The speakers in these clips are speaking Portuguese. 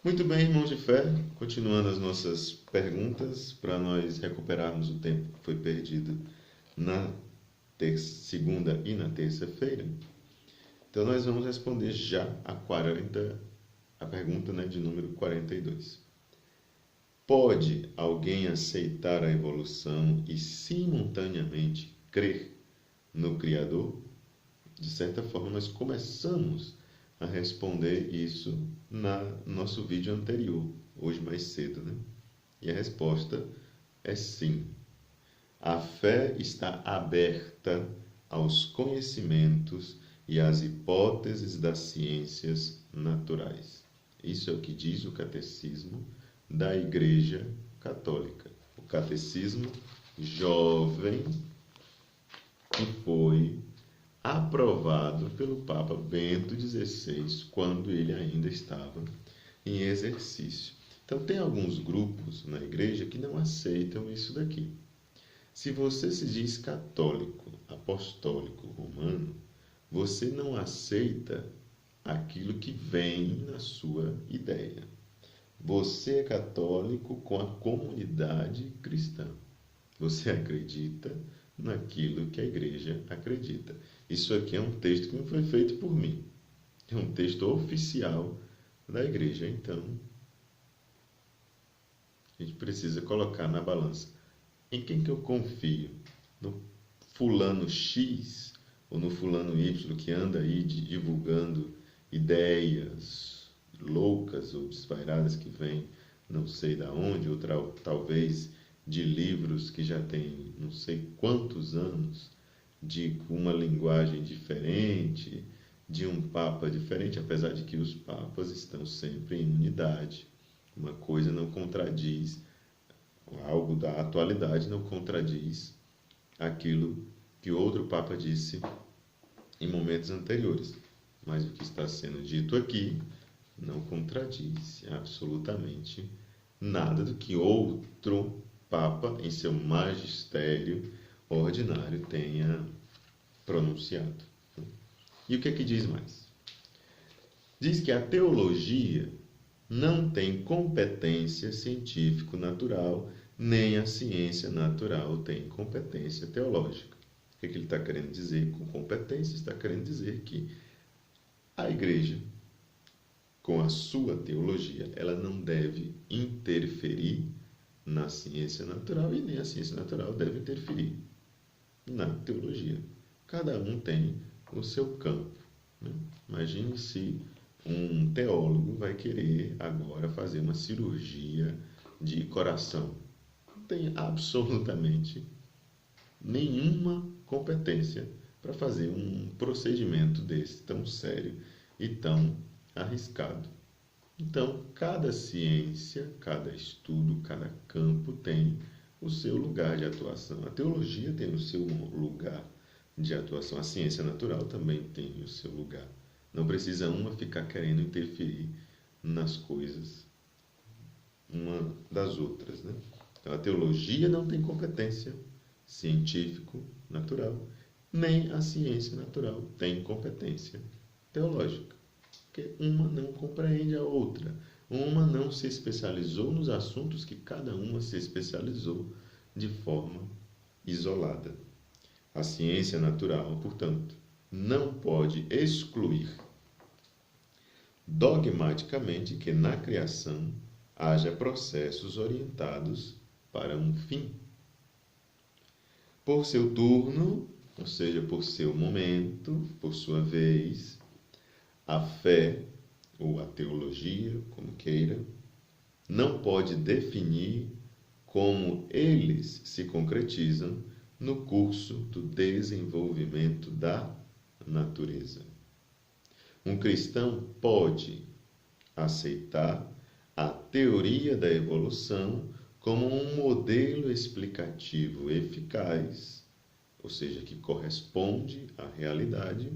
Muito bem, irmãos de fé, continuando as nossas perguntas para nós recuperarmos o tempo que foi perdido na segunda e na terça-feira. Então nós vamos responder já a pergunta, né, de número 42. Pode alguém aceitar a evolução e simultaneamente crer no Criador? De certa forma, nós começamos a responder isso no nosso vídeo anterior, hoje mais cedo, né? E a resposta é sim. A fé está aberta aos conhecimentos e às hipóteses das ciências naturais. Isso é o que diz o Catecismo da Igreja Católica. O Catecismo jovem que foi aprovado pelo Papa Bento XVI, quando ele ainda estava em exercício. Então, tem alguns grupos na igreja que não aceitam isso daqui. Se você se diz católico, apostólico, romano, você não aceita aquilo que vem na sua ideia. Você é católico com a comunidade cristã. Você acredita naquilo que a igreja acredita. Isso aqui é um texto que não foi feito por mim. É um texto oficial da igreja. Então, a gente precisa colocar na balança. Em quem que eu confio? No fulano X ou no fulano Y que anda aí divulgando ideias loucas ou desvairadas que vêm não sei da onde, ou talvez de livros que já têm não sei quantos anos, de uma linguagem diferente, de um papa diferente, apesar de que os papas estão sempre em unidade. Uma coisa não contradiz, algo da atualidade não contradiz aquilo que outro papa disse em momentos anteriores. Mas o que está sendo dito aqui não contradiz absolutamente nada do que outro Papa, em seu magistério ordinário, tenha pronunciado. E o que é que diz mais? Diz que a teologia não tem competência científico-natural, nem a ciência natural tem competência teológica. O que é que ele está querendo dizer com competência? Está querendo dizer que a igreja, com a sua teologia, ela não deve interferir na ciência natural e nem a ciência natural deve interferir na teologia. Cada um tem o seu campo, né? Imagine se um teólogo vai querer agora fazer uma cirurgia de coração. Não tem absolutamente nenhuma competência para fazer um procedimento desse tão sério e tão arriscado. Então, cada ciência, cada estudo, cada campo tem o seu lugar de atuação. A teologia tem o seu lugar de atuação. A ciência natural também tem o seu lugar. Não precisa uma ficar querendo interferir nas coisas uma das outras, né? Então, a teologia não tem competência científico-natural, nem a ciência natural tem competência teológica. Porque uma não compreende a outra. Uma não se especializou nos assuntos que cada uma se especializou de forma isolada. A ciência natural, portanto, não pode excluir dogmaticamente que na criação haja processos orientados para um fim. Por seu turno, ou seja, por seu momento, por sua vez, a fé, ou a teologia, como queira, não pode definir como eles se concretizam no curso do desenvolvimento da natureza. Um cristão pode aceitar a teoria da evolução como um modelo explicativo eficaz, ou seja, que corresponde à realidade,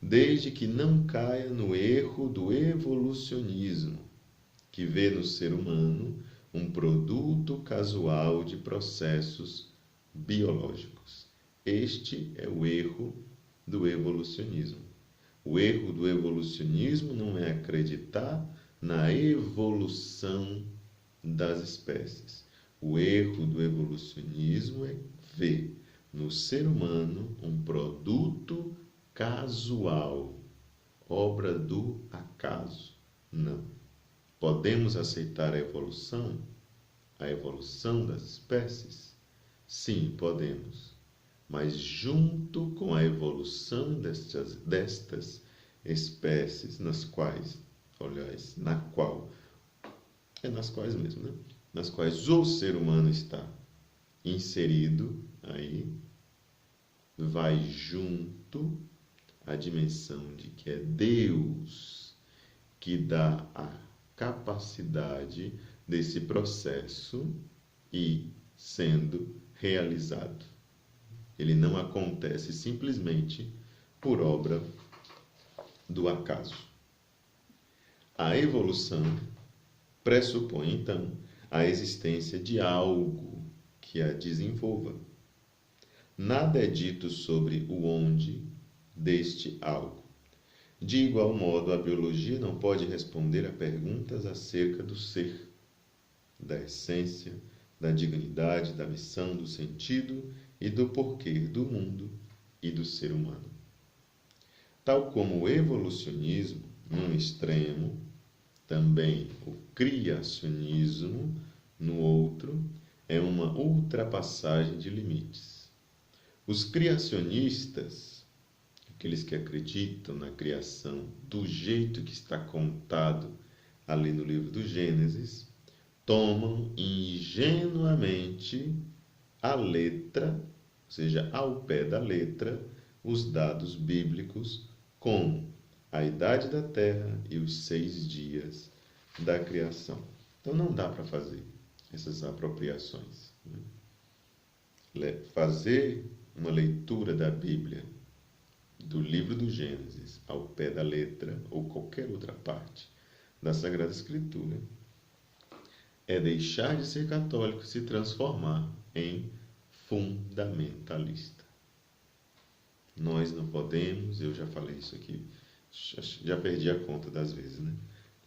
desde que não caia no erro do evolucionismo, que vê no ser humano um produto casual de processos biológicos. Este é o erro do evolucionismo. O erro do evolucionismo não é acreditar na evolução das espécies. O erro do evolucionismo é ver no ser humano um produto casual, obra do acaso. Não. Podemos aceitar a evolução das espécies? Sim, podemos. Mas junto com a evolução destas espécies, nas quais mesmo, né? Nas quais o ser humano está inserido, aí vai junto a dimensão de que é Deus que dá a capacidade desse processo ir sendo realizado. Ele não acontece simplesmente por obra do acaso. A evolução pressupõe, então, a existência de algo que a desenvolva. Nada é dito sobre o onde deste algo. De igual modo, a biologia não pode responder a perguntas acerca do ser, da essência, da dignidade, da missão, do sentido e do porquê do mundo e do ser humano. Tal como o evolucionismo, num extremo, também o criacionismo, no outro, é uma ultrapassagem de limites. Os criacionistas, aqueles que acreditam na criação do jeito que está contado ali no livro do Gênesis, tomam ingenuamente à letra, ou seja, ao pé da letra, os dados bíblicos como a idade da terra e os 6 dias da criação. Então não dá para fazer essas apropriações, né? Fazer uma leitura da Bíblia, do livro do Gênesis, ao pé da letra, ou qualquer outra parte da Sagrada Escritura, é deixar de ser católico e se transformar em fundamentalista. Nós não podemos, eu já falei isso aqui, já perdi a conta das vezes, né?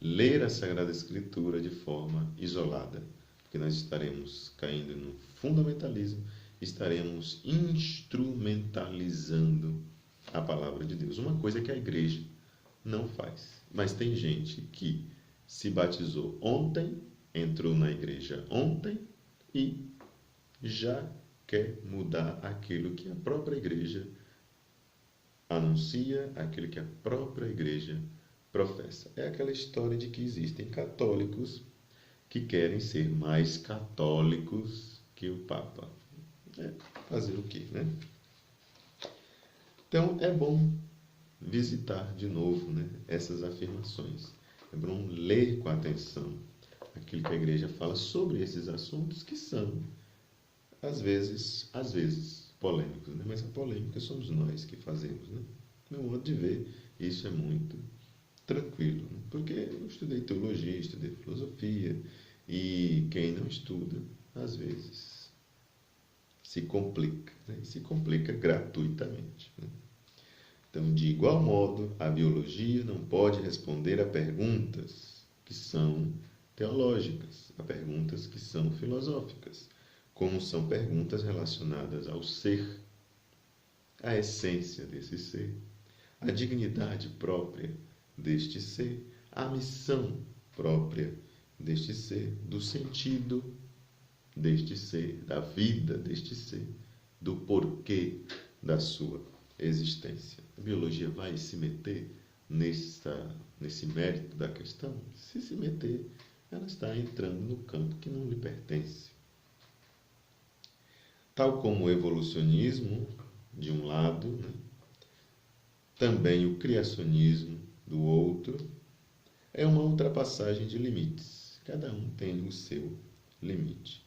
Ler a Sagrada Escritura de forma isolada, porque nós estaremos caindo no fundamentalismo, estaremos instrumentalizando a palavra de Deus. Uma coisa que a igreja não faz. Mas tem gente que se batizou ontem, entrou na igreja ontem e já quer mudar aquilo que a própria igreja anuncia, aquilo que a própria igreja professa. É aquela história de que existem católicos que querem ser mais católicos que o Papa. Fazer o quê, né? Então, é bom visitar de novo, né, essas afirmações. É bom ler com atenção aquilo que a igreja fala sobre esses assuntos que são, às vezes polêmicos, né? Mas a polêmica somos nós que fazemos, né? Meu modo de ver, isso é muito tranquilo, né? Porque eu estudei teologia, estudei filosofia, e quem não estuda, às vezes, se complica, né? E se complica gratuitamente, né? Então, de igual modo, a biologia não pode responder a perguntas que são teológicas, a perguntas que são filosóficas, como são perguntas relacionadas ao ser, à essência desse ser, à dignidade própria deste ser, à missão própria deste ser, do sentido deste ser, da vida deste ser, do porquê da sua existência. A biologia vai se meter nesse mérito da questão? Se meter, ela está entrando no campo que não lhe pertence. Tal como o evolucionismo, de um lado, né, também o criacionismo, do outro, é uma ultrapassagem de limites. Cada um tem o seu limite.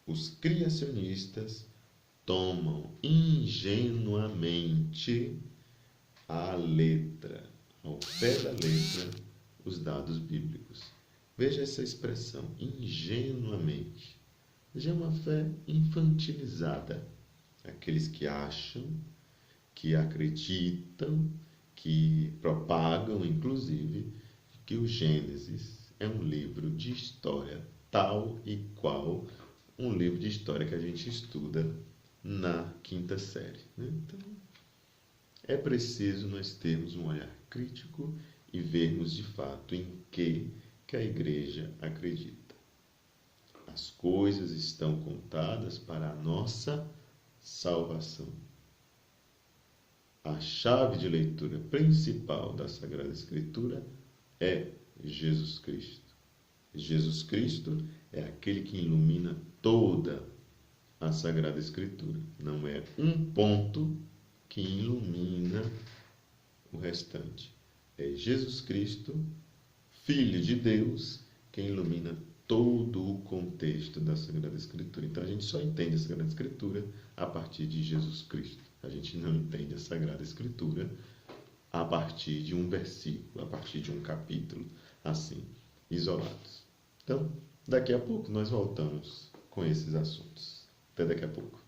Os criacionistas tomam ingenuamente à letra, ao pé da letra, os dados bíblicos. Veja essa expressão, ingenuamente. Já é uma fé infantilizada. Aqueles que acham, que acreditam, que propagam, inclusive, que o Gênesis é um livro de história tal e qual um livro de história que a gente estuda na quinta série, né? Então, é preciso nós termos um olhar crítico e vermos de fato em que a igreja acredita. As coisas estão contadas para a nossa salvação. A chave de leitura principal da Sagrada Escritura é Jesus Cristo. Jesus Cristo é aquele que ilumina toda a Sagrada Escritura. Não é um ponto que ilumina o restante. É Jesus Cristo, Filho de Deus, quem ilumina todo o contexto da Sagrada Escritura. Então a gente só entende a Sagrada Escritura a partir de Jesus Cristo. A gente não entende a Sagrada Escritura a partir de um versículo, a partir de um capítulo, assim, isolados. Então, daqui a pouco nós voltamos com esses assuntos. Até daqui a pouco.